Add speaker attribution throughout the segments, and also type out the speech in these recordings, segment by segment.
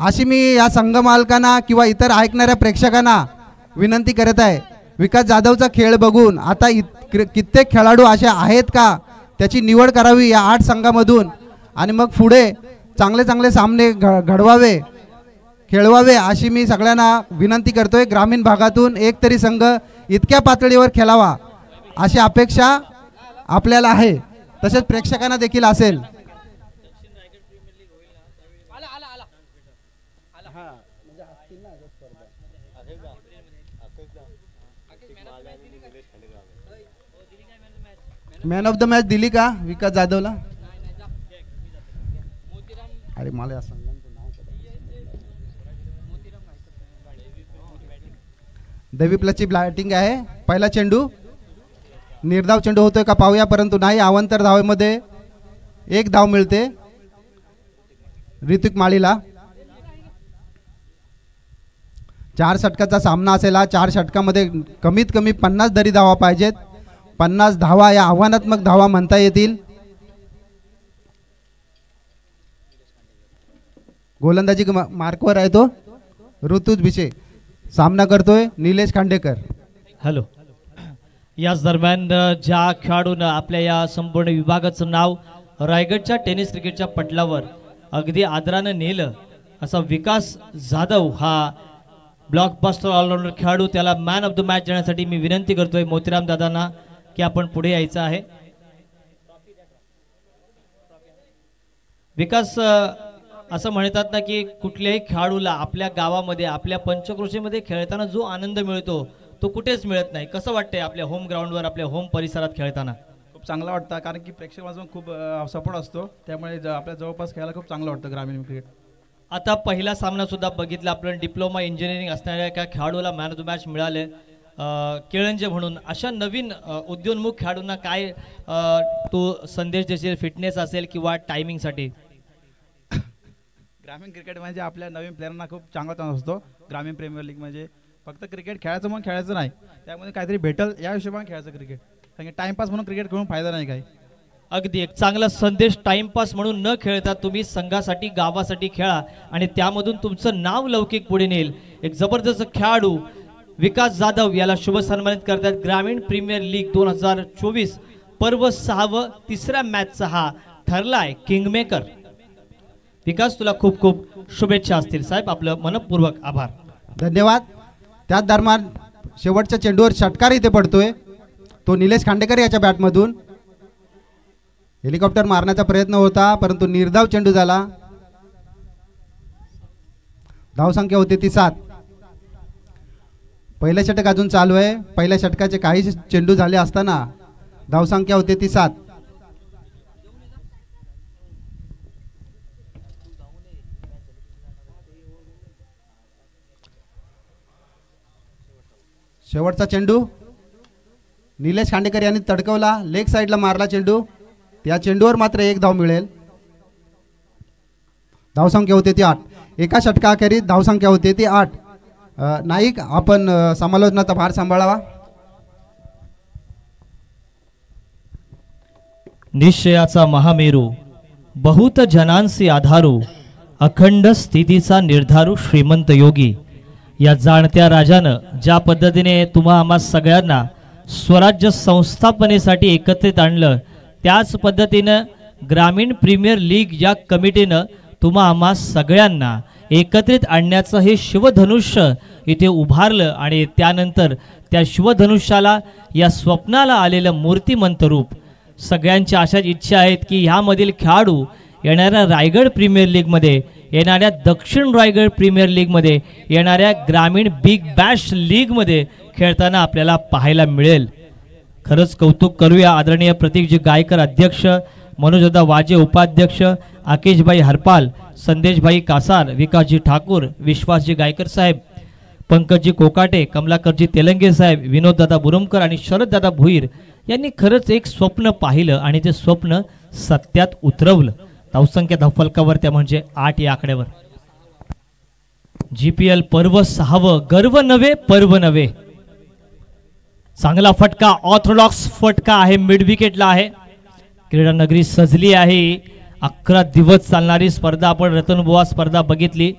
Speaker 1: अशी मी या संघ मालकांना किंवा इतर ऐकणाऱ्या प्रेक्षकांना विनंती करत आहे, विकास जाधवचा खेळ बघून आता कित्येक खेळाडू असे आहेत का त्याची निवड करावी या 8 संघामधून आणि मग पुढे चांगले चांगले सामने घडवावे खेळवावे अशी मी सगळ्यांना विनंती करतोय। ग्रामीण भागातून एक तरी संघ इतक्या पातळीवर खेळावा अशी अपेक्षा आपल्याला आहे, तसेच प्रेक्षकांना देखील असेल। मॅन ऑफ द मॅच दिली का विकास जाधवला? अरे मला असं देवी प्लसची बॅटिंग आहे। पहिला चेंडू निर्धाव चेंडू होतोय का पाहूया, परंतु नाही। अवांतर धावेमध्ये 1 धाव मिळते ऋतिक माळीला। 4 षटकाचा सामना असेल हा। 4 षटकामध्ये कमीत कमी 50 तरी धावा पाहिजेत। 50 धावा या आव्हानात्मक धावा म्हणता येतील। गोलंदाजी मार्कवर आहे तो ऋतुज भिशे, सामना करतोय निलेश खांडेकर।
Speaker 2: हॅलो, याच दरम्यान ज्या खेळाडूनं आपल्या या संपूर्ण विभागाचं नाव रायगडच्या टेनिस क्रिकेटच्या पटलावर अगदी आदरानं नेलं असा विकास जाधव हा ब्लॉकबस्टर ऑलराऊंडर खेळाडू, त्याला मॅन ऑफ द मॅच देण्यासाठी मी विनंती करतोय मोतीराम दादांना की आपण पुढे यायचं आहे। विकास असं म्हणतात ना की कुठल्याही खेळाडूला आपल्या गावामध्ये आपल्या पंचक्रोशीमध्ये खेळताना जो आनंद मिळतो तो कुठेच मिळत नाही। कसं वाटतंय आपल्या होम ग्राउंडवर आपल्या होम परिसरात खेळताना?
Speaker 3: खूप चांगला वाटतं, कारण की प्रेक्षकांचा खूप सपोर्ट असतो, त्यामुळे आपल्या जवळपास खेळायला खूप चांगलं वाटतं ग्रामीण क्रिकेट।
Speaker 2: आता पहिला सामना सुद्धा बघितला आपण, डिप्लोमा इंजिनिअरिंग असणाऱ्या एका खेळाडूला मॅन ऑफ द मॅच मिळाले केळंजे म्हणून। अशा नवीन उद्योन्मुख खेळाडूंना काय तो संदेश देशील, फिटनेस असेल किंवा टायमिंगसाठी?
Speaker 3: ग्रामीण क्रिकेट म्हणजे आपल्या नवीन प्लेयरांना खूप चांगला चान्स असतो। ग्रामीण प्रीमियर लीग म्हणजे फक्त क्रिकेट खेळायचं म्हणून खेळायचं नाही, त्यामध्ये काहीतरी भेटल या हिशोबाने खेळायचं क्रिकेट, कारण की टाइमपास म्हणून क्रिकेट खेळून फायदा नाही काही।
Speaker 2: अगदी एक चांगला संदेश, टाइमपास म्हणून न खेळता तुम्ही संघासाठी गावासाठी खेळा आणि त्यामधून तुमचं नाव लौकिक पुढे नेईल। एक जबरदस्त खेळाडू विकास जाधव याला शुभ सन्मानित करतात। ग्रामीण प्रीमियर लीग 2024 पर्व 6 तिसऱ्या मॅचचा हा ठरलाय किंगमेकर। विकास तुला खूप खूप शुभेच्छा असतील साहेब, आपलं मनपूर्वक आभार।
Speaker 1: धन्यवाद। त्याच दरम्यान शेवटच्या चेंडूवर षटकार इथे पडतोय, तो निलेश खांडेकर याच्या बॅटमधून। हेलिकॉप्टर मारण्याचा प्रयत्न होता परंतु निर्धाव चेंडू झाला। धावसंख्या होती ती 7। पहिलं षटक अजून चालू आहे। पहिल्या षटकाचे काही चेंडू झाले असताना धावसंख्या होती ती 7। शेवटचा चेंडू निलेश खांडेकर यांनी तडकवला, लेग साइडला मारला चेंडू। त्या चेंडूवर मात्र 1 धाव मिळेल। धावसंख्या होती ती 8। एका षटकाखेरीज धावसंख्या होती ती 8। नाईक, आपण समालोचनाचा भार सांभाळावा।
Speaker 2: निश्चयाचा महामेरू, बहुत जनांसी आधारू, अखंड स्थितीचा निर्धारू श्रीमंत योगी, या जाणत्या राजानं ज्या पद्धतीने तुम्हा आम्हा सगळ्यांना स्वराज्य संस्थापनेसाठी एकत्रित आणलं, त्याच पद्धतीनं ग्रामीण प्रीमियर लीग या कमिटीनं तुम्हा आम्हा सगळ्यांना एकत्रित आणण्याचं हे शिवधनुष्य इथे उभारलं आणि त्यानंतर त्या शिवधनुष्याला या स्वप्नाला आलेलं मूर्तिमंत रूप। सगळ्यांच्या अशाच इच्छा आहेत की ह्यामधील खेळाडू येणाऱ्या रायगड प्रीमियर लीगमध्ये, येणाऱ्या दक्षिण रायगड प्रीमियर लीगमध्ये, येणाऱ्या ग्रामीण बिग बॅश लीगमध्ये खेळताना आपल्याला पाहायला मिळेल। खरंच कौतुक करूया आदरणीय प्रतीकजी गायकर अध्यक्ष, मनोजदा वाजे उपाध्यक्ष, आकेशभाई हरपाल, संदेशभाई कासार, विकासजी ठाकूर, विश्वासजी गायकर साहेब, पंकजजी कोकाटे, कमलाकरजी तेलंगे साहेब, विनोददादा बुरुमकर आणि शरददादा भुईर यांनी खरंच एक स्वप्न पाहिलं आणि ते स्वप्न सत्यात उतरवलं। धावसंख्या धावफलकावर त्या म्हणजे 8 या आकड्यावर। GPL पर्व 6 गर्व नव्हे पर्व नव्हे। चांगला फटका, ऑर्थोडॉक्स फटका आहे, मिड विकेटला आहे। क्रीडा नगरी सजली आहे। 11 दिवस चालणारी स्पर्धा, आपण रतनबुवा स्पर्धा बघितली,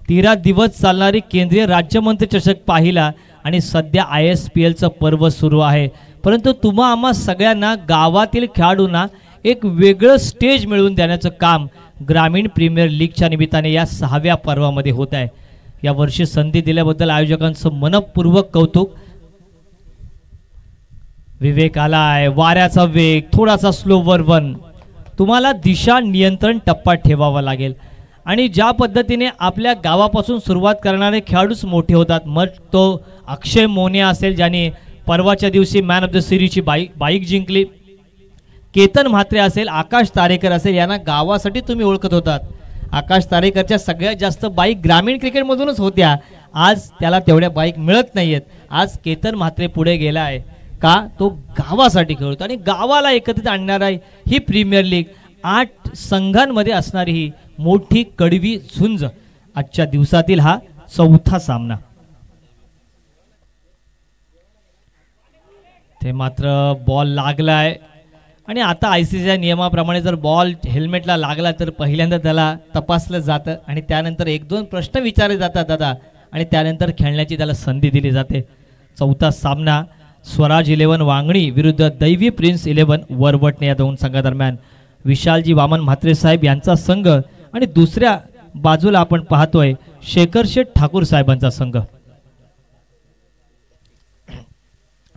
Speaker 2: 13 दिवस चालणारी केंद्रीय राज्यमंत्री चषक पाहिला आणि सध्या ISPLचं पर्व सुरू आहे. परंतु तुम्हा आम्हा सगळ्यांना गावातील खेळाडूंना एक वेगळं स्टेज मिळवून देण्याचं काम ग्रामीण प्रीमियर लीगच्या निमित्ताने या 6व्या पर्वामध्ये होत आहे. या वर्षी संधी दिल्याबद्दल आयोजकांचं मनपूर्वक कौतुक. विवेक आलाय, वाऱ्याचा वेग, थोडासा स्लोवर वन. तुम्हाला दिशा नियंत्रण टप्पा ठेवावा लागेल आणि ज्या पद्धतीने आपल्या गावापासून सुरुवात करणारे खेळाडूच मोठे होतात. मग तो अक्षय मोनिया असेल ज्याने परवाच्या दिवशी मॅन ऑफ द सिरीजची बाईक जिंकली, केतन म्हात्रे असेल, आकाश तारेकर असेल, यांना गावासाठी तुम्ही ओळखत होतात. आकाश तारेकरच्या सगळ्यात जास्त बाईक ग्रामीण क्रिकेटमधूनच होत्या. आज त्याला तेवढ्या बाईक मिळत नाहीयेत. आज केतन म्हात्रे पुढे गेला आहे का, तो गावासाठी खेळतो आणि गावाला एकत्रित आणणार आहे ही प्रीमियर लीग. 8 संघांमध्ये असणारी ही मोठी कडवी झुंज. आजच्या दिवसातील हा 4था सामना. ते मात्र बॉल लागलाय आणि आता ICCच्या नियमाप्रमाणे जर बॉल हेल्मेटला लागला तर पहिल्यांदा त्याला तपासलं जातं आणि त्यानंतर 1-2 प्रश्न विचारले जातात दादा आणि त्यानंतर खेळण्याची त्याला संधी दिली जाते. 4था सामना स्वराज 11 वांगणी विरुद्ध दैवी प्रिन्स 11 वरवटणे या दोन संघादरम्यान. विशालजी वामन म्हात्रे साहेब यांचा संघ आणि दुसऱ्या बाजूला आपण पाहतोय शेखर शेठ ठाकूर साहेबांचा संघ.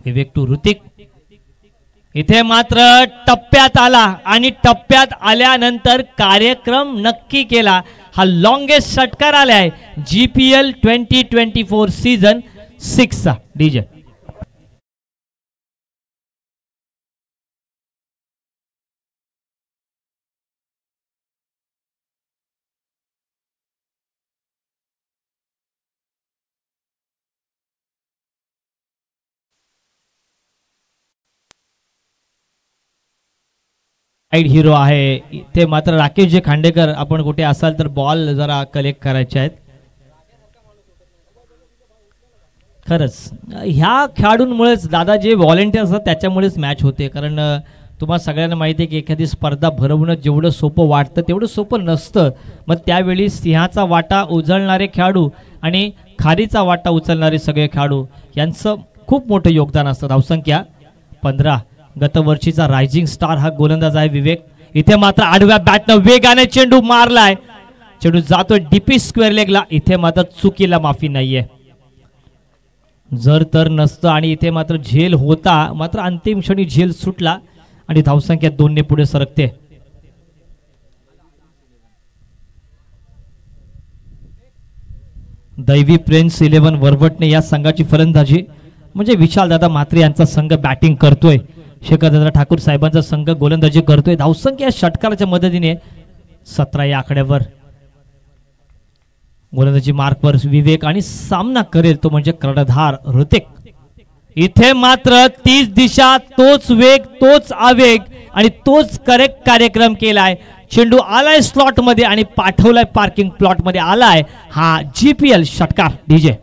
Speaker 2: विवेक टू ऋतिक. इथे मात्र टप्प्यात आला आणि टप्प्यात आल्यानंतर कार्यक्रम नक्की केला. हा लॉंगेस्ट षटकार आलाय GPL 2024 सीझन 6 चा. डीजे हिरो आहे. ते मात्र राकेश जे खांडेकर, आपण कुठे असाल तर बॉल जरा कलेक्ट करायचे आहेत. खरंच ह्या खेळाडूंमुळेच दादा जे व्हॉलेंटियर असतात त्याच्यामुळेच मॅच होते. कारण तुम्हाला सगळ्यांना माहिती आहे की एखादी स्पर्धा भरवणं जेवढं सोपं वाटतं तेवढं सोपं नसतं. मग त्यावेळी सिंहाचा वाटा उचलणारे खेळाडू आणि खारीचा वाटा उचलणारे सगळे खेळाडू यांचं खूप मोठं योगदान असतं. धावसंख्या 15. गतवर्षीचा रायझिंग स्टार हा गोलंदाज आहे विवेक. इथे मात्र आडव्या बॅटनं वेगाने चेंडू मारलाय. चेंडू जातोय डीपी स्क्वेअर लेगला. इथे मात्र चुकीला माफी नाहीये. जर तर नसतं आणि इथे मात्र झेल होता, मात्र अंतिम क्षणी झेल सुटला आणि धावसंख्या 2 ने पुढे सरकते. दैवी प्रिन्स 11 वरवटणे या संघाची फलंदाजी म्हणजे विशालदादा म्हात्रे यांचा संघ बॅटिंग करतोय. शेखरदादा ठाकूर साहेबांचा संघ गोलंदाजी करतोय. धावसंख्या षटकाराच्या मदतीने 17 या आकड्यावर. गोलंदाजी मार्कवर विवेक आणि सामना करेल तो म्हणजे कर्णधार ऋतिक. इथे मात्र तीच दिशा, तोच वेग, तोच आवेग आणि तोच करेक्ट कार्यक्रम केलाय. चेंडू आलाय स्लॉट मध्ये आणि पाठवलाय पार्किंग प्लॉट मध्ये आलाय. हा GPL षटकार. डीजे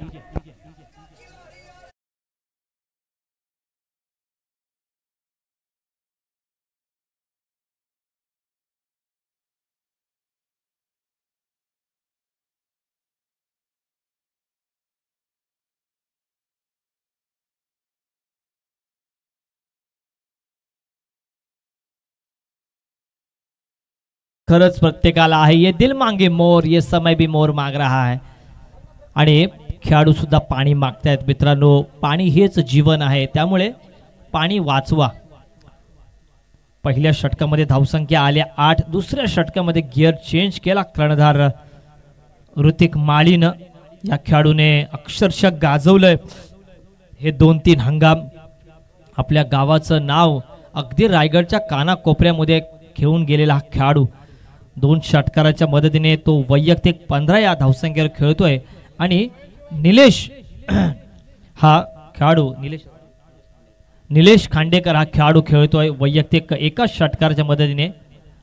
Speaker 2: खरंच प्रत्येकाला आहे ये दिल मांगे मोर, ये समय भी मोर माग रहा है. आणि खेळाडू सुद्धा पाणी मागतायत. मित्रांनो, पाणी हेच जीवन आहे, त्यामुळे पाणी वाचवा. पहिल्या षटकामध्ये धावसंख्या आल्या 8. दुसऱ्या षटकामध्ये गिअर चेंज केला कर्णधार ऋतिक माळीनं. या खेळाडूने अक्षरशः गाजवलंय हे 2-3 हंगाम. आपल्या गावाचं नाव अगदी रायगडच्या कानाकोपऱ्यामध्ये घेऊन गेलेला हा खेळाडू 2 षटकाराच्या मदतीने तो वैयक्तिक 15 या धावसंख्येवर खेळतोय. आणि निलेश हा खेळाडू निलेश खांडेकर हा खेळाडू खेळतोय वैयक्तिक 1 षटकाराच्या मदतीने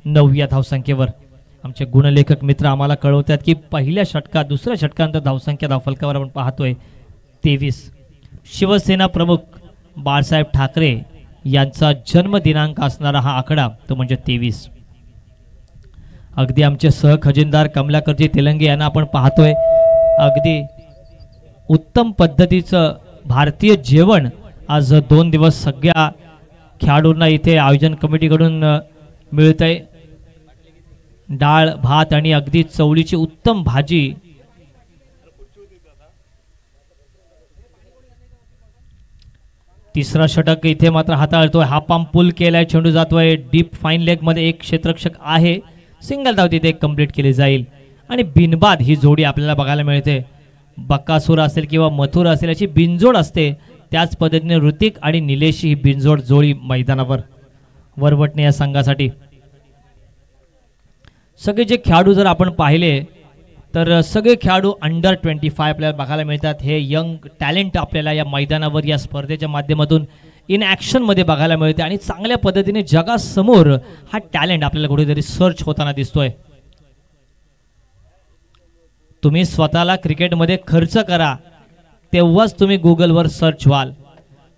Speaker 2: 9 या धावसंख्येवर. आमचे गुणलेखक मित्र आम्हाला कळवतात की पहिल्या षटकात, दुसऱ्या षटकानंतर धावसंख्या धावफलकावर आपण पाहतोय 23. शिवसेना प्रमुख बाळासाहेब ठाकरे यांचा जन्मदिनांक असणारा हा आकडा तो म्हणजे 23. अगदी आमचे सहखजिनदार कमलाकरजी तेलंगे यांना आपण पाहतोय अगदी उत्तम पद्धतीचं भारतीय जेवण आज 2 दिवस सगळ्या खेळाडूंना इथे आयोजन कमिटीकडून मिळत आहे. डाळ भात आणि अगदी चवळीची उत्तम भाजी. तिसरा षटक इथे मात्र हाताळतोय. हा पाम पूल केलाय. चेंडू जातोय डीप फाईन लेग मध्ये. एक क्षेत्ररक्षक आहे. सिंगल धाव तिथे कंप्लीट केली जाईल आणि बिनबाद ही जोडी आपल्याला बघायला मिळते. बकासूर असेल किंवा मथुर असेल याची बिनजोड असते. त्याच पद्धतीने ऋतिक आणि निलेश ही बिनजोड जोडी मैदानावर वरवटणे या संघासाठी. सगळे जे खेळाडू जर आपण पाहिले तर सगळे खेळाडू अंडर 25 आपल्याला बघायला मिळतात. हे यंग टॅलेंट आपल्याला या मैदानावर या स्पर्धेच्या माध्यमातून इन ॲक्शन मध्ये बघायला मिळते आणि चांगल्या पद्धतीने जगासमोर हा टॅलेंट आपल्याला कुठेतरी सर्च होताना दिसतोय. तुम्ही स्वतःला क्रिकेटमध्ये खर्च करा तेव्हाच तुम्ही गुगलवर सर्च व्हाल.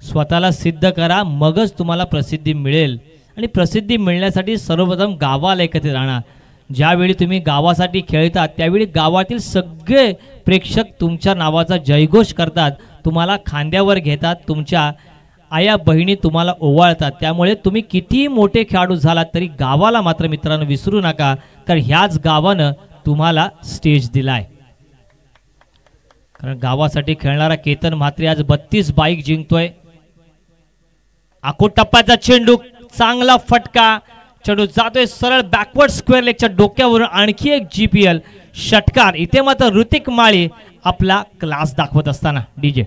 Speaker 2: स्वतःला सिद्ध करा मगच तुम्हाला प्रसिद्धी मिळेल आणि प्रसिद्धी मिळण्यासाठी सर्वप्रथम गावाला एकत्रित राहणार. ज्यावेळी तुम्ही गावासाठी खेळतात त्यावेळी गावातील सगळे प्रेक्षक तुमच्या नावाचा जयघोष करतात, तुम्हाला खांद्यावर घेतात, तुमच्या आया बहिणी तुम्हाला ओवाळतात. त्यामुळे तुम्ही किती मोठे खेळाडू झालात तरी गावाला मात्र मित्रांनो विसरू नका, कारण ह्याच गावानं तुम्हाला स्टेज दिलाय. कारण गावासाठी खेळणारा केतन म्हात्रे आज 32 बाईक जिंकतोय. आखो टप्प्याचा चेंडू, चांगला फटका, चेंडू जातोय सरळ बॅकवर्ड स्क्वेअर लेगच्या डोक्यावरून. आणखी एक GPL षटकार. इथे मात्र ऋतिक माळी आपला क्लास दाखवत असताना डीजे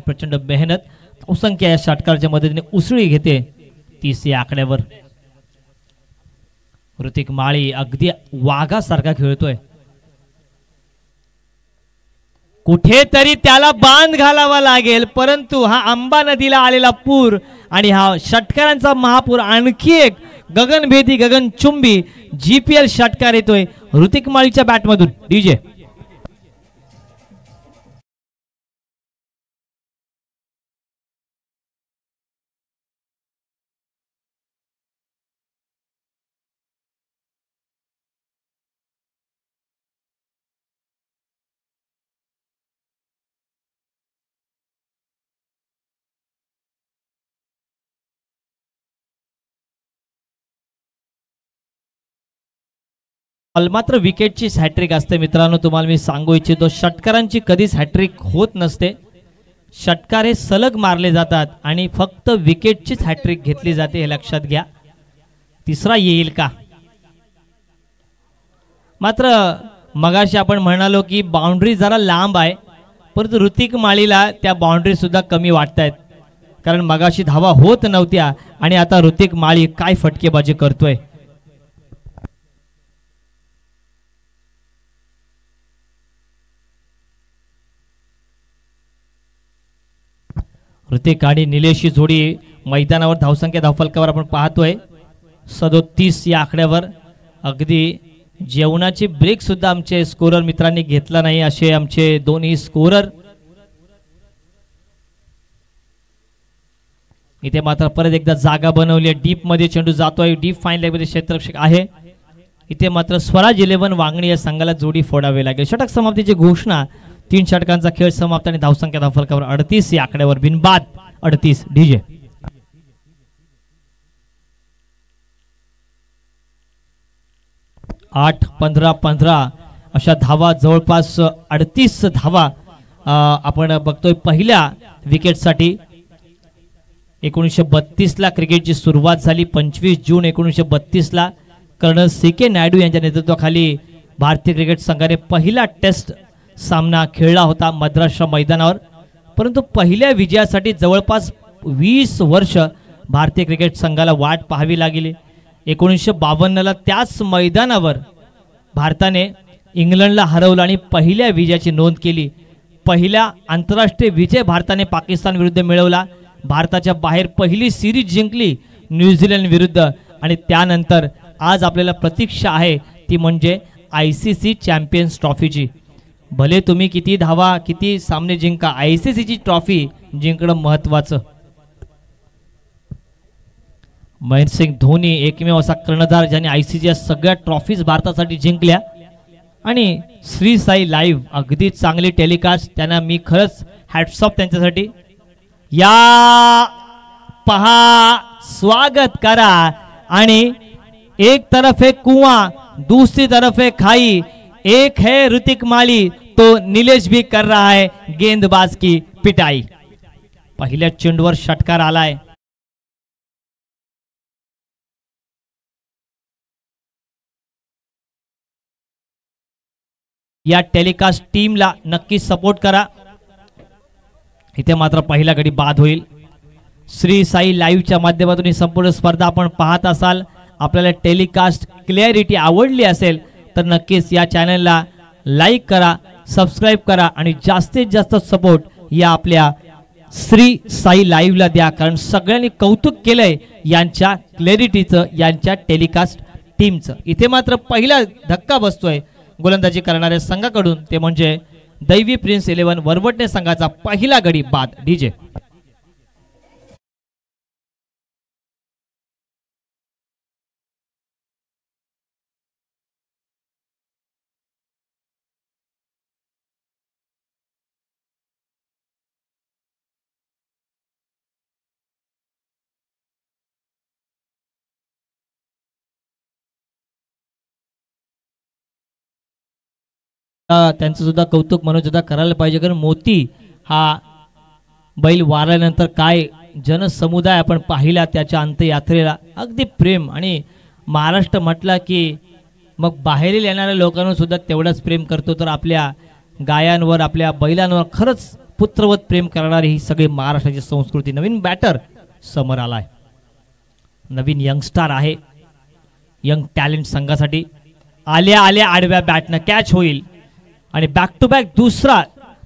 Speaker 2: प्रचंड मेहनत असंख्य या षटकाराच्या मदतीने उसळी घेते 30 या आकड्यावर. ऋतिक माळी अगदी वाघासारखा खेळतोय. कुठेतरी त्याला बांध घालावा लागेल, परंतु हा आंबा नदीला आलेला पूर आणि हा षटकारांचा महापूर आणखी एक गगनभेदी गगनचुंबी GPL षटकार येतोय ऋतिक माळीच्या बॅटमधून. डीजे मात्र विकेटची हॅट्रिक असते मित्रांनो. तुम्हाला मी सांगू इच्छितो षटकारांची कधीच हॅट्रिक होत नसते. षटकार हे सलग मारले जातात आणि फक्त विकेटचीच हॅट्रिक घेतली जाते, हे लक्षात घ्या. तिसरा येईल का? मात्र मगाशी आपण म्हणालो की बाउंड्री जरा लांब आहे, परंतु ऋतिक माळीला त्या बाउंड्री सुद्धा कमी वाटतायत, कारण मगाशी धावा होत नव्हत्या आणि आता ऋतिक माळी काय फटकेबाजी करतोय. ऋतिक आणि निलेशची जोडी मैदानावर धावसंख्या धावफलकावर आपण पाहतोय 37 या आकड्यावर. अगदी जेवणाची ब्रेक सुद्धा आमचे स्कोरर मित्रांनी घेतला नाही, असे आमचे दोन्ही स्कोरर. इथे मात्र परत एकदा जागा बनवली आहे. डीप मध्ये चेंडू जातोय. डीप फाईन लेग मध्ये क्षेत्ररक्षक आहे. इथे मात्र स्वराज 11 वांगणी या संघाला जोडी फोडावी लागेल. षटक समाप्तीची घोषणा. 3 षटकांचा खेळ समाप्त आणि धावसंख्या धावफलकावर 38 या आकड्यावर बिनबाद 38. डीजे 8 15 15 अशा धावा, जवळपास 38 धावा आपण बघतोय पहिल्या विकेटसाठी. 1932 ला क्रिकेटची सुरुवात झाली. 25 जून 1932 ला कर्नल CK नायडू यांच्या नेतृत्वाखाली भारतीय क्रिकेट संघाने पहिला टेस्ट सामना खेळला होता मद्रासच्या मैदानावर. परंतु पहिल्या विजयासाठी जवळपास 20 वर्ष भारतीय क्रिकेट संघाला वाट पाहावी लागली. 1952 ला त्याच मैदानावर भारताने इंग्लंडला हरवलं आणि पहिल्या विजयाची नोंद केली. पहिला आंतरराष्ट्रीय विजय भारताने पाकिस्तान विरुद्ध मिळवला. भारताच्या बाहेर पहिली सिरीज जिंकली न्यूझीलंड विरुद्ध आणि त्यानंतर आज आपल्याला प्रतीक्षा आहे ती म्हणजे ICC चॅम्पियन्स ट्रॉफीची. भले तुम्ही किती धावा किती सामने जिंका, ICC ची ट्रॉफी जिंकणं महत्त्वाचं. महेंद्रसिंग धोनी एकमेव असा कर्णधार ज्याने ICC सगळ्या ट्रॉफीज भारतासाठी जिंकल्या. आणि श्री साई लाईव्ह अगदी चांगली टेलिकास्ट, त्यांना मी खरंच हॅट्स ऑफ त्यांच्यासाठी. या पहा, स्वागत करा. आणि एक तरफ है कुआं दूसरी तरफ है खाई, एक है ऋतिक माली तो नीलेश भी कर रहा है गेंदबाज की पिटाई. पहिल्या चेंडूवर षटकार आलाय. या टेलिकास्ट टीमला नक्की सपोर्ट करा. इथे मात्र पहिला गडी बाद होईल. श्री साई लाईव्हच्या माध्यमातून ही संपूर्ण स्पर्धा आपण पाहत असाल. आपल्याला टेलिकास्ट क्लॅरिटी आवडली असेल तर नक्कीच या चॅनलला लाईक करा, सबस्क्राईब करा आणि जास्तीत जास्त सपोर्ट या आपल्या श्री साई लाईव्हला द्या. कारण सगळ्यांनी कौतुक केलंय यांच्या क्लॅरिटीचं, यांच्या टेलिकास्ट टीमचं. इथे मात्र पहिला धक्का बसतोय गोलंदाजी करणाऱ्या संघाकडून, ते म्हणजे दैवी प्रिन्स 11 वरवटणे संघाचा पहिला गडी बाद. डीजे त्यांचं सुद्धा कौतुक मनोज सुद्धा करायला पाहिजे. कारण मोती हा बैल वारल्यानंतर काय जनसमुदाय आपण पाहिला त्याच्या अंत्ययात्रेला, अगदी प्रेम. आणि महाराष्ट्र म्हटला की मग बाहेरील येणाऱ्या लोकांवर सुद्धा तेवढाच प्रेम करतो. तर आपल्या गायांवर, आपल्या बैलांवर खरंच पुत्रवत प्रेम करणारी ही सगळी महाराष्ट्राची संस्कृती. नवीन बॅटर समोर आलाय, नवीन यंगस्टार आहे. यंग टॅलेंट संघासाठी आल्या आल्या आडव्या बॅटनं कॅच होईल आणि बॅक टू बॅक दुसरा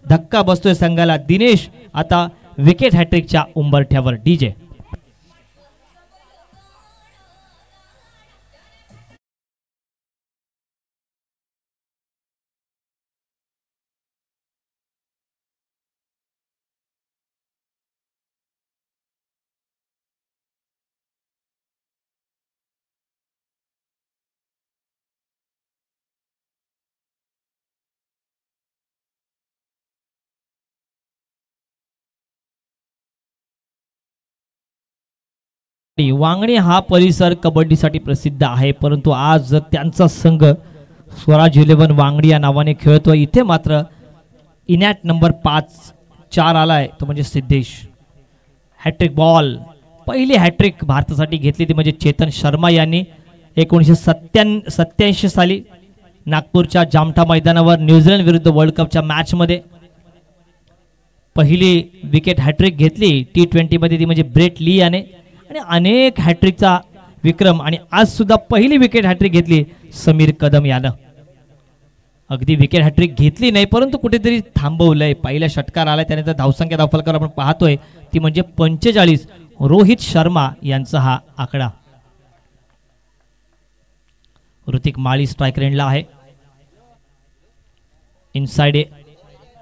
Speaker 2: धक्का बसतोय संघाला. दिनेश आता विकेट हॅट्रिकच्या उंबरठ्यावर. डीजे वांगणी हा परिसर कबड्डीसाठी प्रसिद्ध आहे, परंतु आज त्यांचा संघ स्वराज 11 वांगडी या नावाने खेळतो. इथे मात्र इनॅट नंबर 5-4 आलाय, तो म्हणजे सिद्धेश. हॅट्रिक बॉल, पहिली हॅट्रिक भारतासाठी घेतली ती म्हणजे चेतन शर्मा यांनी 1987 साली नागपूरच्या जामठा मैदानावर न्यूझीलंड विरुद्ध वर्ल्ड कपच्या मॅच मध्ये पहिली विकेट हॅट्रिक घेतली T20 मध्ये, ती म्हणजे ब्रेट ली याने. आणि अनेक हॅट्रिकचा विक्रम, आणि आज सुद्धा पहिली विकेट हॅट्रिक घेतली समीर कदम यानं. अगदी विकेट हॅट्रिक घेतली नाही परंतु कुठेतरी थांबवलंय. पहिला षटकार आलाय, त्यानंतर धावसंख्या धावफलकावर आपण पाहतोय ती म्हणजे 45. रोहित शर्मा यांचा हा आकडा. ऋतिक माळी स्ट्राइक रेंजला आहे. इनसाइड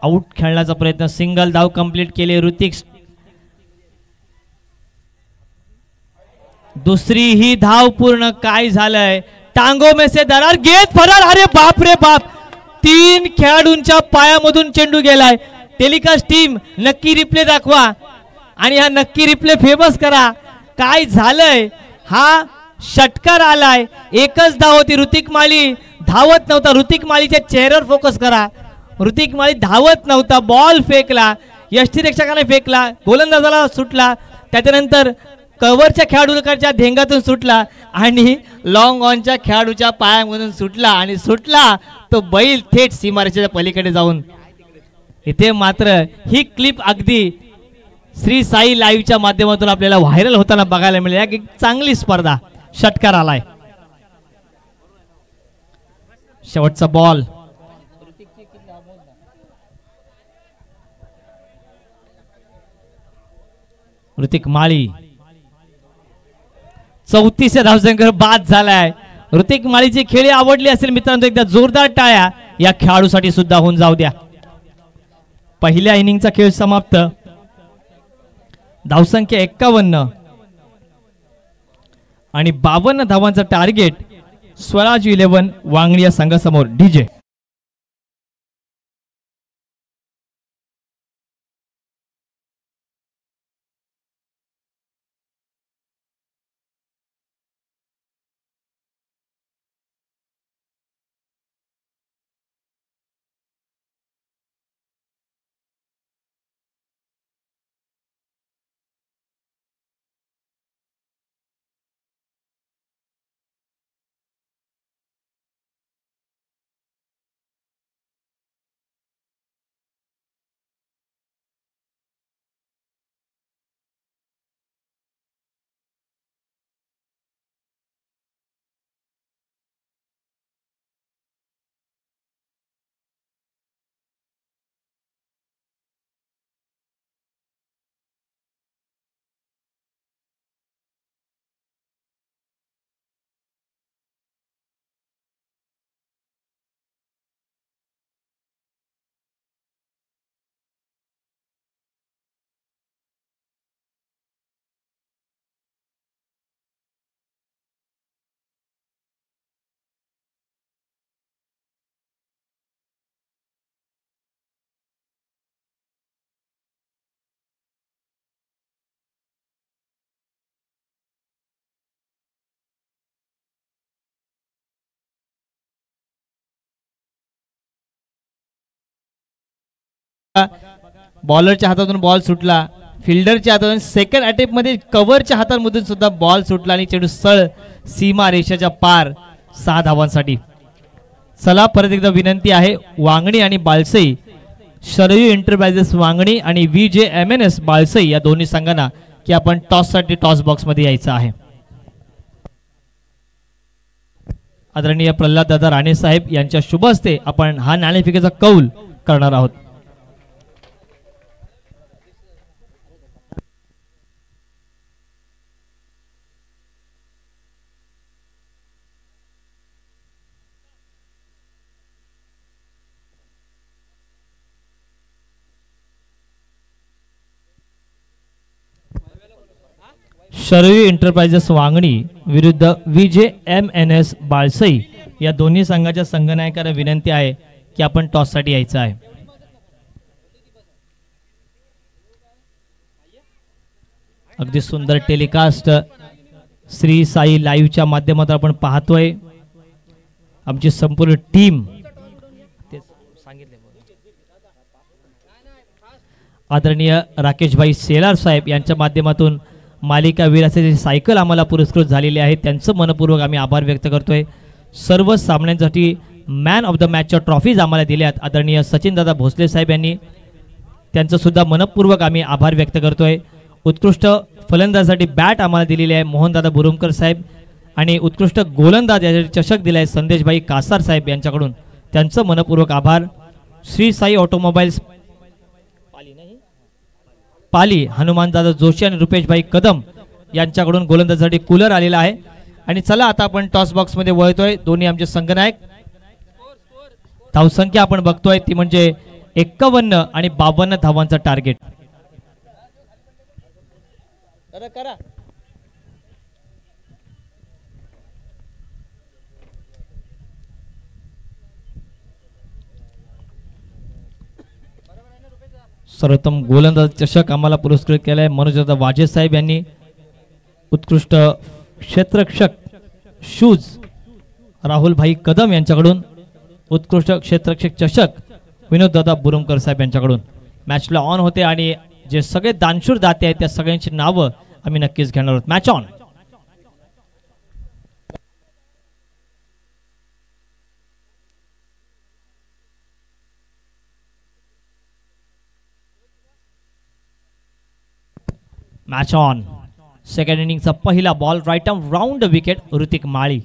Speaker 2: आउट खेळण्याचा प्रयत्न, सिंगल धाव कंप्लीट केले ऋतिक. दुसरी ही धाव पूर्ण. काय झालंय, टांगो में से दरार, गेंद फरार. अरे बाप रे बाप, 3 खेळाडूंच्या पायामधून चेंडू गेलाय. टेलिकास्ट टीम नक्की रिप्ले दाखवा आणि हा नक्की रिप्ले फेमस करा. काय झालंय, हा षटकार आलाय, एकच धाव होती. ऋतिक माळी धावत नव्हता. ऋतिक माळीच्या चेहऱ्यावर फोकस करा. ऋतिक माळी धावत नव्हता, बॉल फेकला, यष्टीरक्षकाने फेकला, गोलंदाजाला सुटला, त्याच्यानंतर कव्हरच्या खेळाडूच्या धेंगातून सुटला आणि लॉंग ऑनच्या खेळाडूच्या पायामधून सुटला आणि सुटला तो बैल थेट सीमारेषेच्या पलीकडे जाऊन. इथे मात्र ही क्लिप अगदी श्री साई लाईव्हच्या माध्यमातून आपल्याला व्हायरल होताना बघायला मिळेल. एक चांगली स्पर्धा. षटकार आलाय. शेवटचा बॉल. ऋतिक माळी 34 धावसंख्येवर बाद झालाय. ऋतिक माळीची खेळी आवडली असेल मित्रांनो, एकदा जोरदार टाळ्या या खेळाडूसाठी सुद्धा होऊन जाऊ द्या. पहिल्या इनिंगचा खेळ समाप्त. धावसंख्या 51 आणि 52 धावांचं टार्गेट स्वराज 11 वांगणी या संघासमोर. डीजे बॉलरच्या हातातून बॉल सुटला. फिल्डरच्या हातातून सेकंड अटेम्प्ट मध्ये कव्हरच्या हातांमधून सुद्धा बॉल सुटला आणि चेंडू सळ सीमा रेषेच्या पार 6 धावांसाठी. चला परत एकदा विनंती आहे वांगणी आणि बालसई, शरयू एंटरप्राइजेस वांगणी आणि VJMNS बालसई या दोन्ही संघांना की आपण टॉससाठी टॉस बॉक्स मध्ये यायचं आहे. आदरणीय प्रल्हाद दादा राणे साहेब यांच्या शुभ हस्ते आपण हा नाणेफेकीचा कौल करणार आहोत. शरयू एंटरप्राइजेस वांगणी विरुद्ध VJMNS बाळसई या दोन्ही संघाच्या संघनायकांना विनंती आहे की आपण टॉस साठी यायचं आहे. अगदी सुंदर टेलिकास्ट श्री साई लाईव्हच्या माध्यमातून आपण पाहतोय. आमची संपूर्ण टीम आदरणीय राकेशभाई सेलार साहेब यांच्या माध्यमातून मालिका वीराचे सायकल आम्हाला पुरस्कृत झालेले आहे, त्यांचं मनपूर्वक आम्ही आभार व्यक्त करतोय. सर्व सामन्यांसाठी मॅन ऑफ द मॅचच्या ट्रॉफीज आम्हाला दिल्यात आदरणीय सचिनदादा भोसले साहेब यांनी, त्यांचं सुद्धा मनपूर्वक आम्ही आभार व्यक्त करतोय. उत्कृष्ट फलंदाजासाठी बॅट आम्हाला दिलेली आहे मोहनदादा बुरुमकर साहेब आणि उत्कृष्ट गोलंदाज यासाठी चषक दिला आहे संदेशभाई कासार साहेब यांच्याकडून, त्यांचं मनपूर्वक आभार. श्री साई ऑटोमोबाईल्स पाली हनुमानदादा जोशी आणि रुपेशभाई कदम यांच्याकडून गोलंदाजासाठी कूलर आलेला आहे. आणि चला आता आपण टॉस बॉक्स मध्ये वळतोय. दोन्ही आमचे संघनायक, धावसंख्या आपण बघतोय ती म्हणजे 51 आणि 52 धावांचा टार्गेट. सर्वोत्तम गोलंदाज चषक आम्हाला पुरस्कृत केलाय मनोजदादा वाजे साहेब यांनी. उत्कृष्ट क्षेत्ररक्षक शूज राहुल भाई कदम यांच्याकडून. उत्कृष्ट क्षेत्ररक्षक चषक विनोददादा बुरुमकर साहेब यांच्याकडून. मॅचला ऑन होते आणि जे सगळे दानशूर दाते आहेत त्या सगळ्यांची नावं आम्ही नक्कीच घेणार आहोत. Match on. Match on. Second इनिंगचा पहिला ball right arm round wicket Hrithik Mali.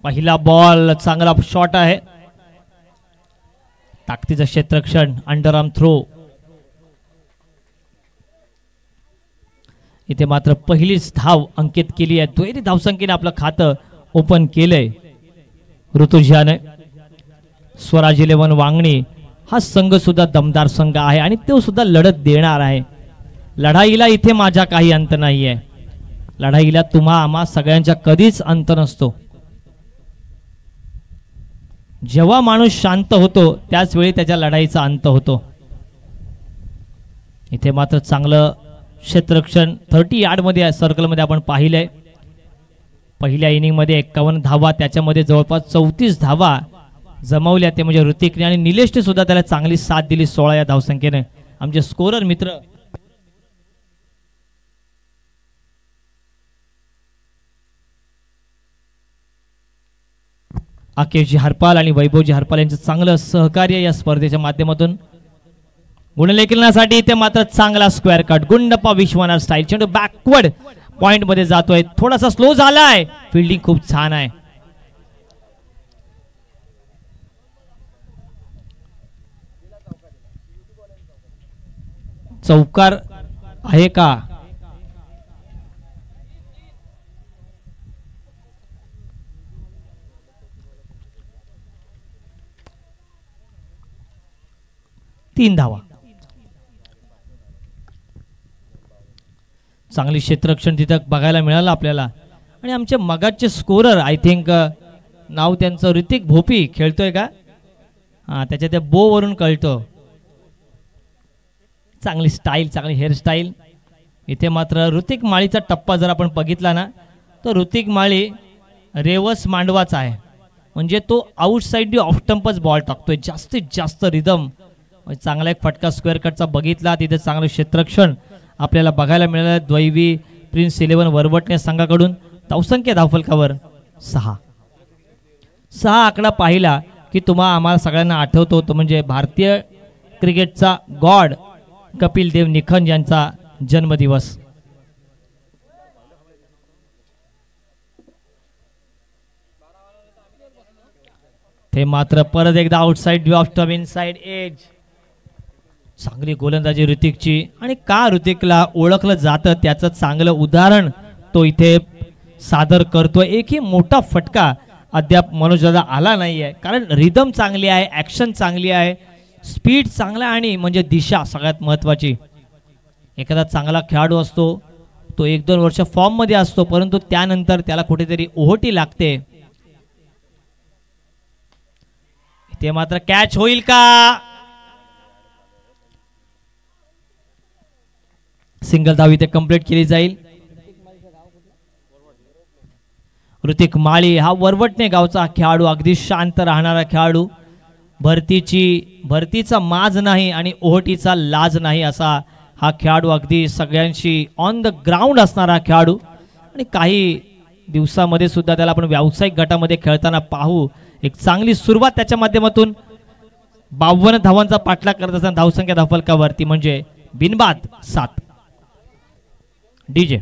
Speaker 2: पहिला बॉल चांगला शॉट आहे, ताकदीचं क्षेत्ररक्षण, अंडर आर्म थ्रो. इथे मात्र पहिलीच धाव अंकित केली आहे. दुहेरी धावसंख्येने आपलं खातं ओपन केलंय ऋतुजाने. स्वराज 11 वांगणी हा संघ सुद्धा दमदार संघ आहे आणि तो सुद्धा लढत देणार आहे. लढाईला इथे माझा काही अंत नाहीये. लढाईला तुम्हा आम्हा सगळ्यांच्या कधीच अंत नसतो. जेव्हा माणूस शांत होतो त्याच वेळी त्याच्या लढाईचा अंत होतो. इथे मात्र चांगलं क्षेत्ररक्षण 30 यार्डमध्ये सर्कलमध्ये आपण पाहिलंय. पहिल्या इनिंगमध्ये 51 धावा, त्याच्यामध्ये जवळपास 34 धावा जमवल्या ते म्हणजे ऋतिकने आणि निलेशने सुद्धा त्याला चांगली साथ दिली 16 या धावसंख्येने. आमचे स्कोरर मित्र आकेशजी हरपाल आणि वैभवजी हरपाल यांचं चांगलं सहकार्य या स्पर्धेच्या माध्यमातून. गुणलेखनासाठी इथे मात्र चांगला square cut Gundappa Vishwanath style. चेंडू बॅकवर्ड पॉइंट मध्ये जातोय, थोडासा स्लो झालाय. फिल्डिंग खूप छान आहे. चौकार आहे का? तीन धावा. चांगली क्षेत्ररक्षण तिथं बघायला मिळालं आपल्याला. आणि आमचे मगाचे स्कोरर आय थिंक नाव त्यांचं ऋतिक भोपी खेळतोय का? हा, त्याच्या त्या बो वरून कळतो. चांगली स्टाईल, चांगली हेअरस्टाईल. इथे मात्र ऋतिक माळीचा टप्पा जर आपण बघितला ना तर ऋतिक माळी रेवस मांडवाचा आहे. म्हणजे तो आउटसाइड ऑफ स्टंपच बॉल टाकतोय. जास्तीत जास्त रिदम. चांगला एक फटका स्क्वेअर कटचा बघितला. तिथे चांगलं क्षेत्ररक्षण आपल्याला बघायला मिळालं. द्वैवी प्रिन्स 11 वरवटणे संघाकडून. धावसंख्या धावफलकावर 6. आकडा पाहिला की तुम्हा आम्हाला सगळ्यांना आठवतो तो म्हणजे भारतीय क्रिकेटचा गॉड कपिल देव निखंज यांचा जन्मदिवस. ते मात्र परत एकदा outside off stump inside edge. चांगली गोलंदाजी ऋतिकची. आणि का ऋतिकला ओळखलं जातं त्याचं चांगलं उदाहरण तो इथे सादर करतोय. एकही मोठा फटका अद्याप मनोजदादा आला नाहीये, कारण रिदम चांगली आहे, ऍक्शन चांगली आहे, स्पीड चांगला आणि म्हणजे दिशा सगळ्यात महत्वाची. एखादा चांगला खेळाडू असतो तो 1-2 वर्ष फॉर्म मध्ये असतो, परंतु त्यानंतर त्याला कुठेतरी ओहोटी लागते. ते मात्र कॅच होईल का? सिंगल धाव इथे कंप्लीट केली जाईल. ऋतिक माळी हा वरवटणे गावचा खेळाडू, अगदी शांत राहणारा खेळाडू. भरतीचा माज नाही आणि ओहोटीचा लाज नाही असा हा खेळाडू. अगदी सगळ्यांशी ऑन द ग्राउंड असणारा खेळाडू. आणि काही दिवसामध्ये सुद्धा त्याला आपण व्यावसायिक गटामध्ये खेळताना पाहू. एक चांगली सुरुवात त्याच्या माध्यमातून. 52 धावांचा पाठलाग करत असताना धावसंख्या धावफलकावरती म्हणजे बिनबाद 7. डीजे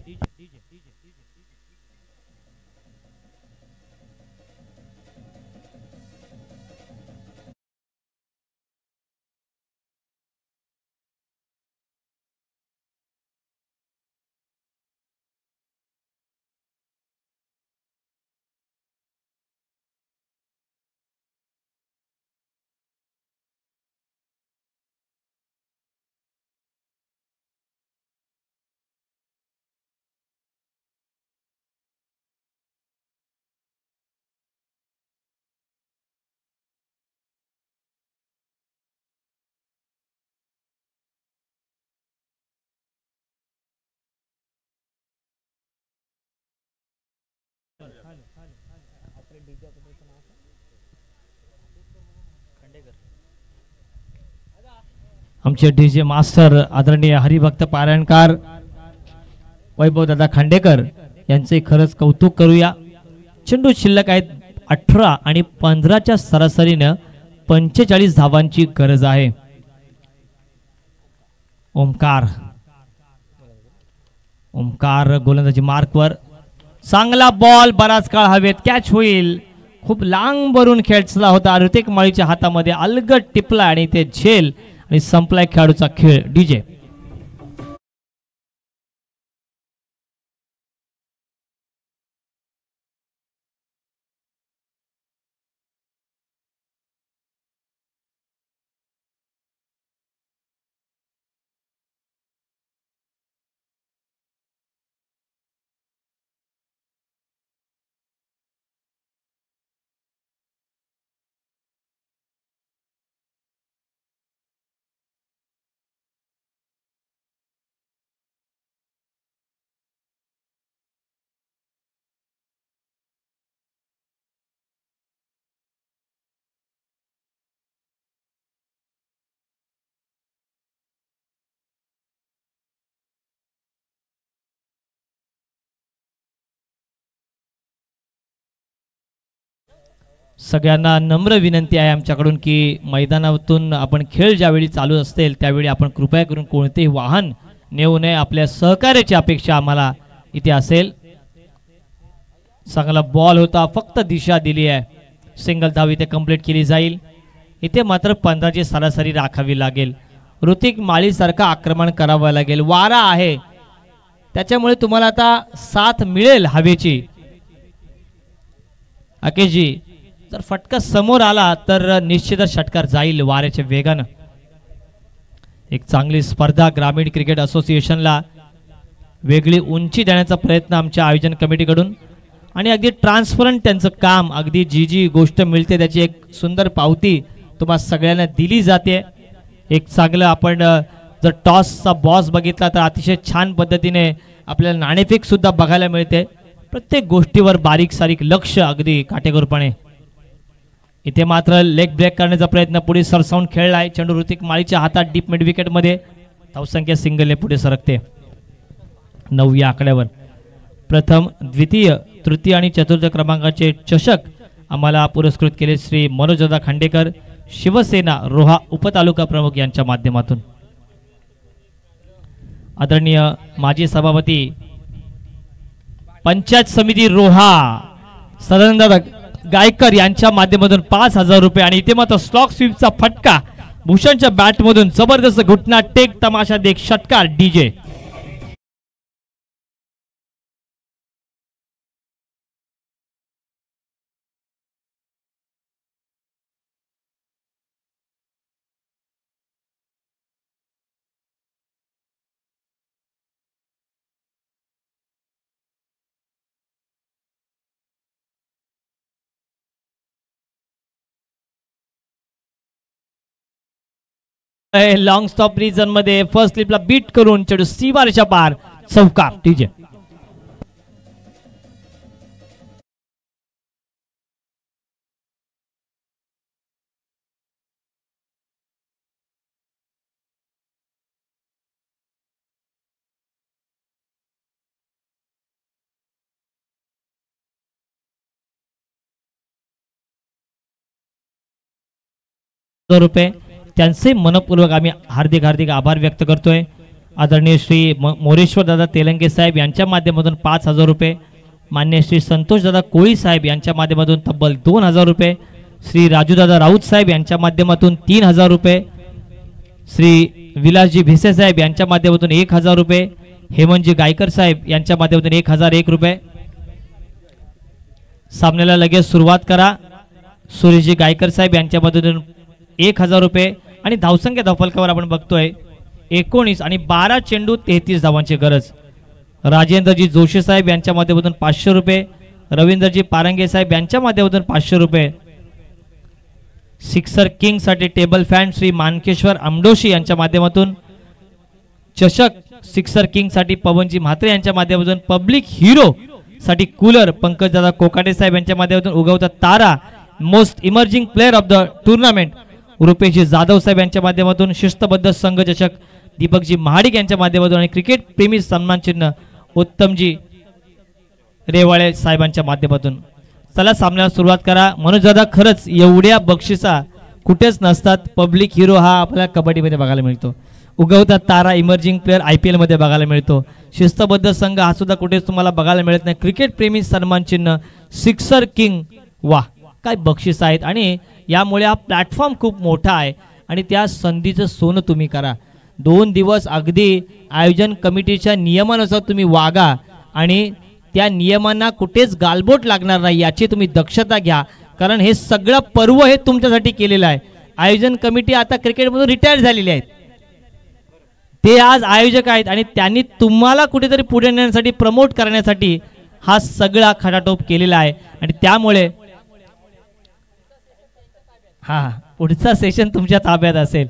Speaker 2: आमचे डीजे मास्टर आदरणीय हरिभक्त पारायणकार वैभव दादा खांडेकर यांचे खरंच कौतुक करूया. चेंडू शिल्लक आहेत 18 आणि 15च्या सरासरीनं 45 धावांची गरज आहे. ओमकार गोलंदाजी मार्कवर. चांगला बॉल, बराच काळ हवेत, कॅच होईल. खूप लांबवरून खेचला होता. ऋतिक माळीच्या हातामध्ये अलगट टिपला आणि ते झेल आणि संपलाय खेळाडूचा खेळ. डीजे सगळ्यांना नम्र विनंती आहे आमच्याकडून की मैदानातून आपण खेळ ज्यावेळी चालू असतील त्यावेळी आपण कृपया करून कोणतेही वाहन नेऊ नये. आपल्या सहकार्याची अपेक्षा आम्हाला इथे असेल. चांगला बॉल होता, फक्त दिशा दिली आहे. सिंगल धाव इथे कंप्लीट केली जाईल. इथे मात्र 15ची सरासरी राखावी लागेल. ऋतिक माळीसारखा आक्रमण करावं लागेल. वारा आहे त्याच्यामुळे तुम्हाला आता साथ मिळेल हवेची. अकेशजी जर फटका समोर आला तर निश्चितच षटकार जाईल वाऱ्याच्या वेगानं. एक चांगली स्पर्धा ग्रामीण क्रिकेट असोसिएशनला वेगळी उंची देण्याचा प्रयत्न आमच्या आयोजन कमिटीकडून आणि अगदी ट्रान्सपरंट त्यांचं काम. अगदी जी जी गोष्ट मिळते त्याची एक सुंदर पावती तुम्हा सगळ्यांना दिली जाते. एक चांगलं आपण जर टॉसचा बॉस बघितला तर अतिशय छान पद्धतीने आपल्याला नाणेफेक सुद्धा बघायला मिळते. प्रत्येक गोष्टीवर बारीक सारीक लक्ष अगदी काटेकोरपणे. इथे मात्र लेग ब्रेक करण्याचा प्रयत्न पुढे सरसावून खेळलाय. चेंडू ऋतिक माळीच्या हातात डीप मिड विकेटमध्ये. धावसंख्या सिंगलने पुढे सरकते 9 या आकड्यावर. प्रथम, द्वितीय, तृतीय आणि चतुर्थ क्रमांकाचे चषक आम्हाला पुरस्कृत केले श्री मनोजदादा खांडेकर, शिवसेना रोहा उपतालुका प्रमुख यांच्या माध्यमातून. आदरणीय माजी सभापती पंचायत समिती रोहा सदानंद गायकर यांच्या माध्यमातून 5,000 रुपये. आणि इथे मात्र स्लॉक स्वीपचा फटका भूषणच्या बॅटमधून जबरदस्त घुटना टेक तमाशा देख षटकार डीजे. लॉंग स्टॉप रिजन मध्ये फर्स्ट स्लिपला बीट करून चेंडू सीमारेषा पार चौकार डीजे. रुपये त्यांचे मनपूर्वक आम्ही हार्दिक हार्दिक आभार व्यक्त करतोय. आदरणीय श्री मोरेश्वर दादा तेलंगे साहेब यांच्या माध्यमातून 5,000 रुपये. मान्य श्री संतोष दादा कोळी साहेब यांच्या माध्यमातून तब्बल 2,000 रुपये. श्री राजूदादा राऊत साहेब यांच्या माध्यमातून 3,000 रुपये. श्री विलासजी भिसे साहेब यांच्या माध्यमातून 1,000 रुपये. हेमंतजी गायकर साहेब यांच्या माध्यमातून 1,001 रुपये. सामन्याला लगेच सुरुवात करा. सुरेशजी गायकर साहेब यांच्या माध्यमातून 1,000 रुपये. आणि धावसंख्या धावफलकावर आपण बघतोय 19 आणि 12 चेंडू 33 धावांची गरज. राजेंद्रजी जोशी साहेब यांच्या माध्यमातून 500 रुपये. रवींद्रजी पारंगे साहेब यांच्या माध्यमातून 500 रुपये. सिक्सर किंग साठी टेबल फॅन श्री मानकेश्वर आमडोशी यांच्या माध्यमातून. चषक सिक्सर किंग साठी पवनजी म्हात्रे यांच्या माध्यमातून. पब्लिक हिरो साठी कूलर पंकजदादा कोकाटे साहेब यांच्या माध्यमातून. उगवता तारा most emerging player of the tournament रुपेशजी जाधव साहेब यांच्या माध्यमातून. शिस्तबद्ध संघ चषक दीपकजी महाडिक यांच्या माध्यमातून. आणि क्रिकेट प्रेमी सन्मान चिन्ह उत्तमजी रेवाळे साहेबांच्या माध्यमातून. चला सामन्याला सुरुवात करा. मनोजदादा खरंच एवढ्या बक्षिसा कुठेच नसतात. पब्लिक हिरो हा आपल्याला कबड्डीमध्ये बघायला मिळतो. उगवता तारा इमर्जिंग प्लेअर IPL मध्ये बघायला मिळतो. शिस्तबद्ध संघ हा सुद्धा कुठेच तुम्हाला बघायला मिळत नाही. क्रिकेट प्रेमी सन्मान चिन्ह सिक्सर किंग, वा काय बक्षीस आहेत. आणि यामुळे हा प्लॅटफॉर्म खूप मोठा आहे आणि त्या संधीचं सोनं तुम्ही करा. 2 दिवस अगदी आयोजन कमिटीच्या नियमानुसार तुम्ही वागा आणि त्या नियमांना कुठेच गालबोट लागणार नाही याची तुम्ही दक्षता घ्या. कारण हे सगळं पर्व हे तुमच्यासाठी केलेलं आहे. आयोजन कमिटी आता क्रिकेटमधून रिटायर झालेली आहेत. ते आज आयोजक आहेत आणि त्यांनी तुम्हाला कुठेतरी पुढे नेण्यासाठी प्रमोट करण्यासाठी हा सगळा खटाटोप केलेला आहे. आणि त्यामुळे हा पुढचा सेशन तुमच्या ताब्यात असेल.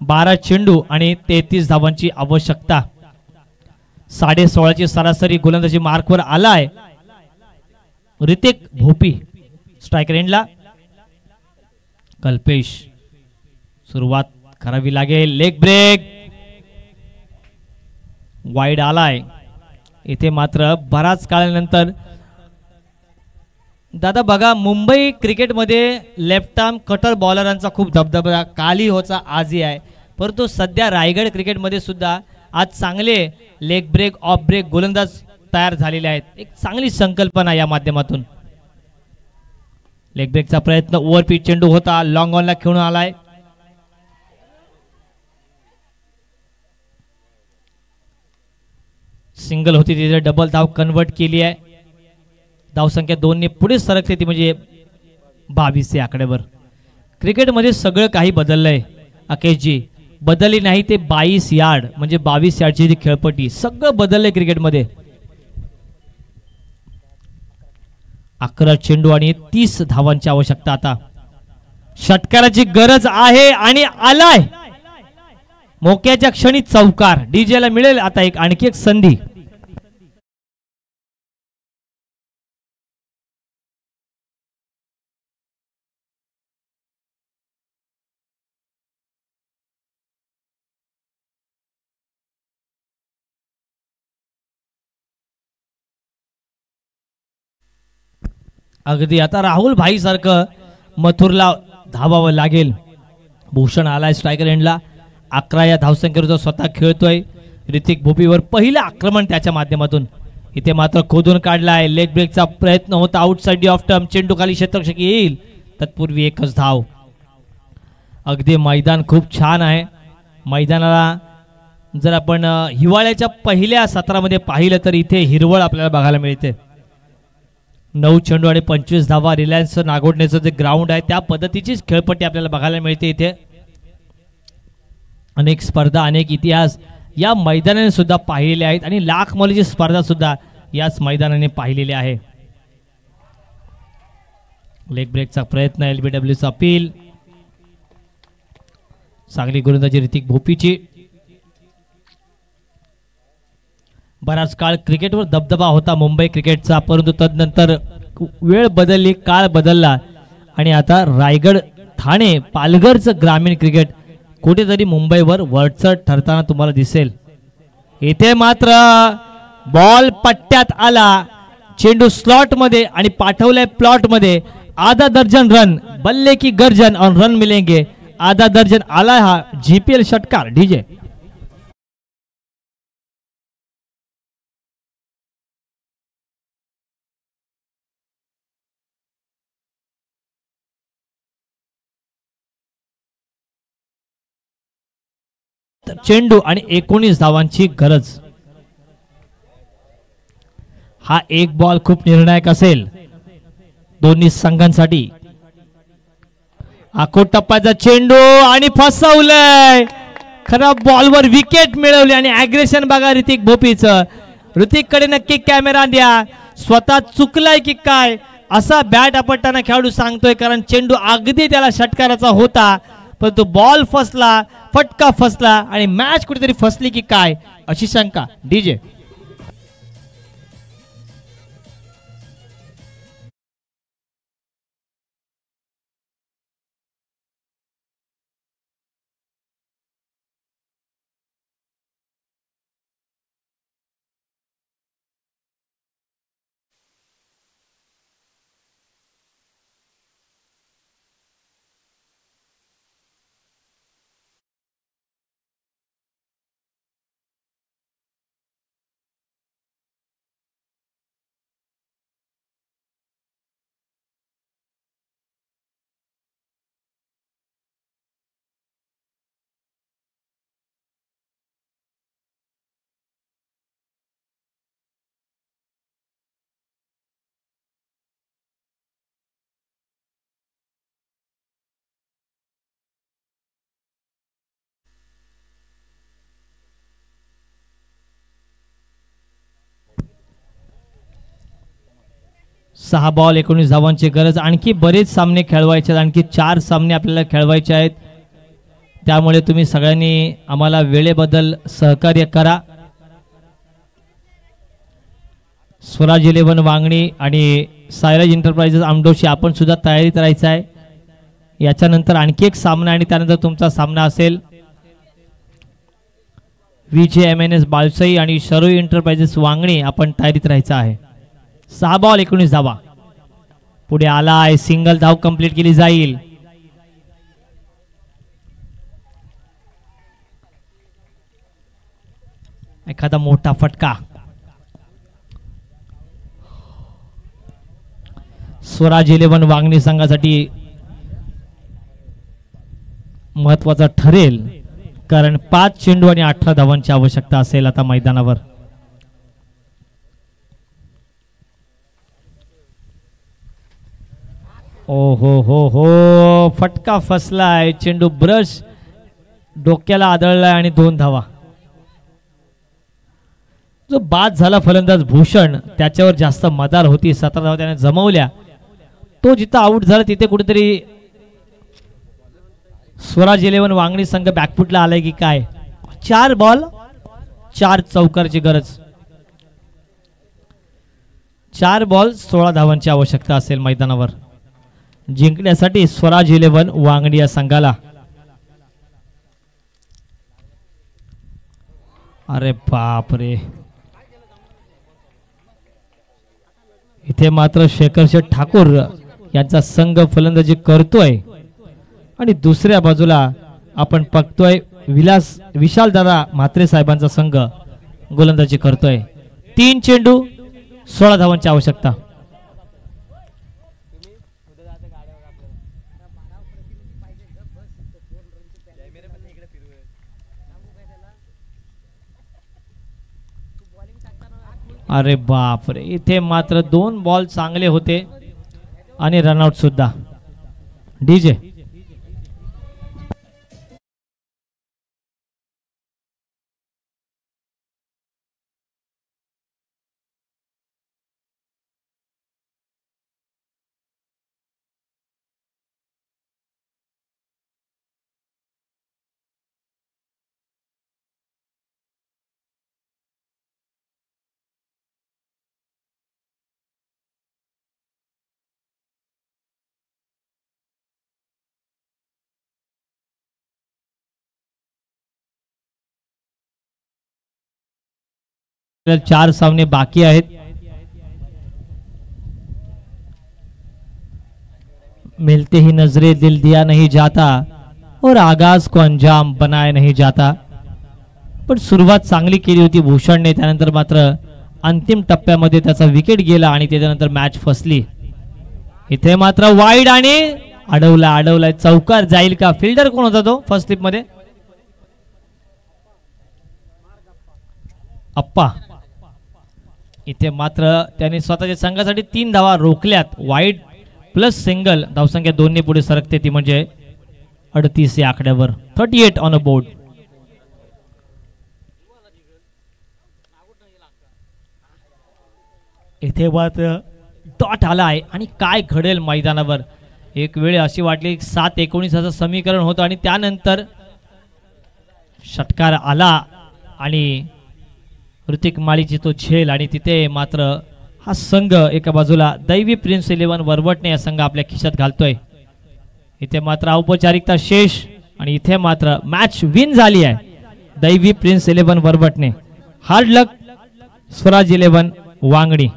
Speaker 2: 12 चेंडू आणि 33 धावांची आवश्यकता. 16.5ची सरासरी गोलंदाजी मार्कवर आलाय. ऋतिक भोपी स्ट्रायकर एंडला. कल्पेश सुरुवात करावी लागेल. लेग ब्रेक वाईड आलाय. इथे मात्र बराच काळानंतर दादा बघा, मुंबई क्रिकेटमध्ये लेफ्ट आर्म कटर बॉलरांचा खूप दबदबा कालही होता, आजही आहे. परंतु सध्या रायगड क्रिकेटमध्ये सुद्धा आज चांगले लेग ब्रेक ऑफ ब्रेक गोलंदाज तयार झालेले आहेत. एक चांगली संकल्पना या माध्यमातून. लेग ब्रेकचा प्रयत्न, ओव्हर पिच चेंडू होता, लॉंग ऑनला खेळून आलाय. सिंगल होती, तिथे डबल धाव कन्वर्ट केली आहे. धावसंख्या 2 ने पुढे सरकते, ती म्हणजे 22 या आकड्यावर. क्रिकेटमध्ये सगळं काही बदललंय अकेशजी. बदलली नाही ते 22 यार्ड म्हणजे 22 यार्डची जी खेळपट्टी, सगळं बदललंय क्रिकेटमध्ये. 11 चेंडू आणि 30 धावांची आवश्यकता. आता षटकाराची गरज आहे आणि आलाय. मोक्याच्या क्षणी चौकार. डीजेला मिळेल आता आणखी एक संधी. अगदी आता राहुल भाई सारखं मथुरला धावावं लागेल. भूषण आलाय स्ट्रायकर एंडला. 11 या धावसंख्येवर स्वतः खेळतोय. ऋतिक भोपीवर पहिलं आक्रमण त्याच्या माध्यमातून. इथे मात्र खोदून काढलाय. लेग ब्रेकचा प्रयत्न होता. Outside of term. चेंडू खाली क्षेत्ररक्षक येईल, तत्पूर्वी एकच धाव. अगदी मैदान खूप छान आहे. मैदानाला जर आपण हिवाळ्याच्या पहिल्या सत्रामध्ये पाहिलं तर इथे हिरवळ आपल्याला बघायला मिळते. 9 चेंडू आणि 25 धावा. रिलायन्स नागोडण्याचं जे ग्राउंड आहे त्या पद्धतीचीच खेळपट्टी आपल्याला बघायला मिळते इथे. अनेक स्पर्धा, अनेक इतिहास या मैदानाने सुद्धा पाहिलेले आहेत आणि लाख मौलीची स्पर्धा सुद्धा याच मैदानाने पाहिलेली आहे. लेग ब्रेकचा प्रयत्न, एलबीडब्ल्यूचा अपील. चांगली गोलंदाजी ऋतिक भोपीची. बराच काळ क्रिकेटवर दबदबा होता मुंबई क्रिकेटचा, परंतु तदनंतर वेळ बदलली, काळ बदलला आणि आता रायगड, ठाणे, पालघरचं ग्रामीण क्रिकेट कुठेतरी मुंबईवर वरचढ ठरताना तुम्हाला दिसेल. इथे मात्र बॉल पट्ट्यात आला. चेंडू स्लॉट मध्ये आणि पाठवलाय प्लॉट मध्ये. आधा दर्जन रन, बल्ले की गर्जन और रन मिलेंगे. आधा दर्जन आला हा जीपीएल षटकार. डीजे चेंडू आणि 19 धावांची गरज. हा एक बॉल खूप निर्णायक असेल दोन्ही संघांसाठी. आखो टप्प्याचा चेंडू आणि फसवलंय. खराब बॉलवर विकेट मिळवली आणि अग्रेशन बघा ऋतिक भोपीचं. ऋतिक कडे नक्की कॅमेरा द्या. स्वतः चुकलाय की काय असा बॅट आपटताना खेळाडू सांगतोय, कारण चेंडू अगदी त्याला षटकाराचा होता परंतु बॉल फसला, फटका फसला आणि मॅच कुठेतरी फसली की काय अशी शंका. डीजे 6 बॉल 19 धावांची गरज. आणखी बरेच सामने खेळवायचे आहेत. आणखी 4 सामने आपल्याला खेळवायचे आहेत. त्यामुळे तुम्ही सगळ्यांनी आम्हाला वेळेबद्दल सहकार्य करा. स्वराज 11 वांगणी आणि सायराज एंटरप्राइजेस आमडोशी आपण सुद्धा तयारीत राहायचं आहे. याच्यानंतर आणखी एक सामना आणि त्यानंतर तुमचा सामना असेल. VJMNS बालसई आणि शरोई एंटरप्राइजेस वांगणी आपण तयारीत राहायचं आहे. 6 बॉल 19 धावा. पुढे आलाय, सिंगल धाव कंप्लीट केली जाईल. एखादा मोठा फटका. स्वराज 11 वांगणी संघासाठी महत्वाचा ठरेल, कारण 5 चेंडू आणि 18 धावांची आवश्यकता असेल आता मैदानावर. ओ हो हो हो, फटका फसलाय. चेंडू ब्रश डोक्याला आदळलाय आणि 2 धावा. जो बाद झाला फलंदाज भूषण, त्याच्यावर जास्त मदार होती. 17 धावा त्याने जमवल्या. तो जिथं आउट झाला तिथे कुठेतरी स्वराज 11 वांगणी संघ बॅकफुटला आलाय की काय. 4 बॉल 4 चौकारची गरज. 4 बॉल 16 धावांची आवश्यकता असेल मैदानावर जिंकण्यासाठी स्वराज 11 वांगणी या संघाला. अरे बाप रे, इथे मात्र शेखर शेठ ठाकूर यांचा संघ फलंदाजी करतोय आणि दुसऱ्या बाजूला आपण बघतोय विशाल दादा म्हात्रे साहेबांचा संघ गोलंदाजी करतोय. 3 चेंडू 16 धावांची आवश्यकता. अरे बाप रे, इथे मात्र 2 बॉल चांगले होते आणि रनआउट सुद्धा. डीजे चार सामने बाकी आहेत. मिलते ही नजरे दिल दिया नहीं जाता और आगाज को अंजाम बनाया नहीं जाता. पण सुरुवात चांगली केली होती भूषणने. त्यानंतर मात्र अंतिम टप्प्यामध्ये त्याचा विकेट गेला आणि त्याच्यानंतर मॅच फसली. इथे मात्र वाईड आणि अडवलाय. चौकार जाईल का? फिल्डर कोण होता तो फर्स्ट स्लिप मध्ये? अप्पा. इथे मात्र त्यांनी स्वतःच्या संघासाठी 3 धावा रोखल्यात. वाईड प्लस सिंगल धावसंख्या 2 ने पुढे सरकते, ती म्हणजे 38 या आकड्यावर. 38 ऑन अ बोर्ड. इथे मात्र डॉट आला आहे आणि काय घडेल मैदानावर. एक वेळ अशी वाटली 7-19 असं समीकरण होतं आणि त्यानंतर षटकार आला आणि ऋतिक माळीची तो झेल आणि तिथे मात्र हा संघ एका बाजूला दैवी प्रिन्स 11 वरवटणे या संघ आपल्या खिशात घालतोय. इथे मात्र औपचारिकता शेष आणि इथे मात्र मॅच विन झाली आहे दैवी प्रिन्स 11 वरवटणे. हार्ड लक स्वराज 11 वांगणी.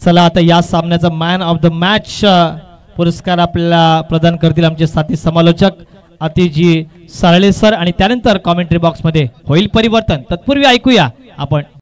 Speaker 2: चला आता या सामन्याचा मॅन ऑफ द मॅच पुरस्कार आपल्याला प्रदान करतील आमचे साथी समालोचक अतिजी सारळे सर आणि त्यानंतर कॉमेंट्री बॉक्स मध्ये होईल परिवर्तन. तत्पूर्वी ऐकूया आपण